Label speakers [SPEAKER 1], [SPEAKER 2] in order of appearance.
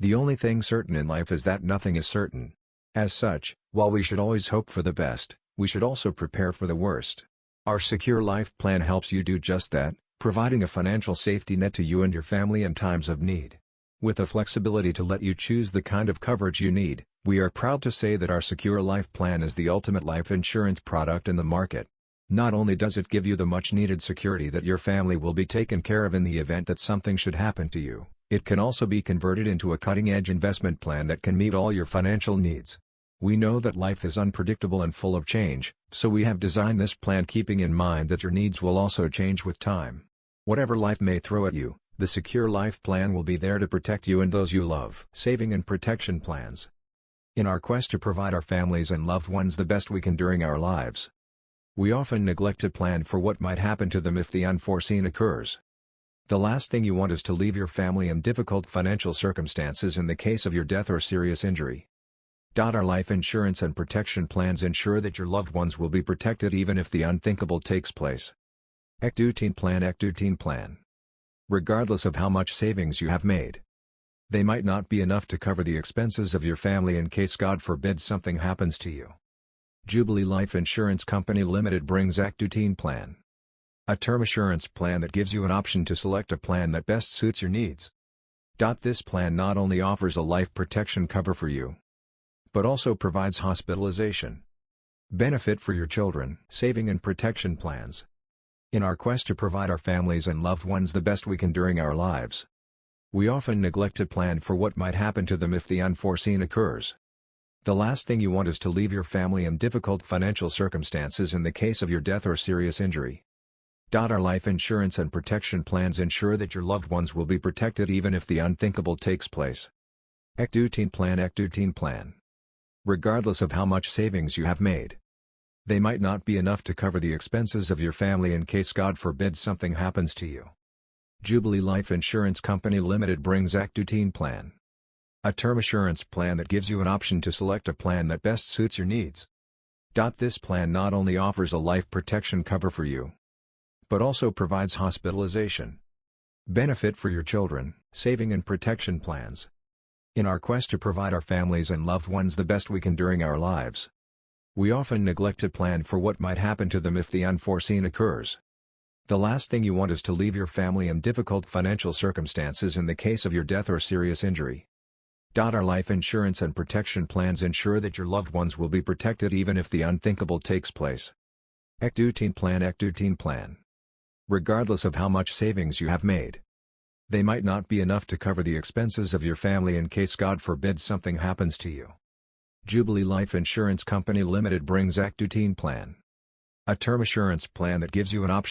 [SPEAKER 1] The only thing certain in life is that nothing is certain. As such, while we should always hope for the best, we should also prepare for the worst. Our Secure Life Plan helps you do just that, providing a financial safety net to you and your family in times of need. With the flexibility to let you choose the kind of coverage you need, we are proud to say that our Secure Life Plan is the ultimate life insurance product in the market. Not only does it give you the much-needed security that your family will be taken care of in the event that something should happen to you, it can also be converted into a cutting-edge investment plan that can meet all your financial needs. We know that life is unpredictable and full of change, so we have designed this plan keeping in mind that your needs will also change with time. Whatever life may throw at you, the Secure Life Plan will be there to protect you and those you love. Saving and protection plans. In our quest to provide our families and loved ones the best we can during our lives, we often neglect to plan for what might happen to them if the unforeseen occurs. The last thing you want is to leave your family in difficult financial circumstances in the case of your death or serious injury. Our life insurance and protection plans ensure that your loved ones will be protected even if the unthinkable takes place. Ecduteen Plan. Regardless of how much savings you have made, they might not be enough to cover the expenses of your family in case God forbid something happens to you. Jubilee Life Insurance Company Limited brings Ecduteen Plan, a term assurance plan that gives you an option to select a plan that best suits your needs. This plan not only offers a life protection cover for you, but also provides hospitalization benefit for your children. Saving and protection plans. In our quest to provide our families and loved ones the best we can during our lives, we often neglect to plan for what might happen to them if the unforeseen occurs. The last thing you want is to leave your family in difficult financial circumstances in the case of your death or serious injury. Our life insurance and protection plans ensure that your loved ones will be protected even if the unthinkable takes place. Ecduteen Plan. Regardless of how much savings you have made, they might not be enough to cover the expenses of your family in case God forbid something happens to you. Jubilee Life Insurance Company Limited brings Ecduteen Plan, a term assurance plan that gives you an option to select a plan that best suits your needs. This plan not only offers a life protection cover for you, but also provides hospitalization benefit for your children. Saving and protection plans. In our quest to provide our families and loved ones the best we can during our lives, we often neglect to plan for what might happen to them if the unforeseen occurs. The last thing you want is to leave your family in difficult financial circumstances in the case of your death or serious injury. Our life insurance and protection plans ensure that your loved ones will be protected even if the unthinkable takes place. Ecduteen Plan. Regardless of how much savings you have made, they might not be enough to cover the expenses of your family in case God forbid something happens to you. Jubilee Life Insurance Company Limited brings Ecduteen Plan, a term assurance plan that gives you an option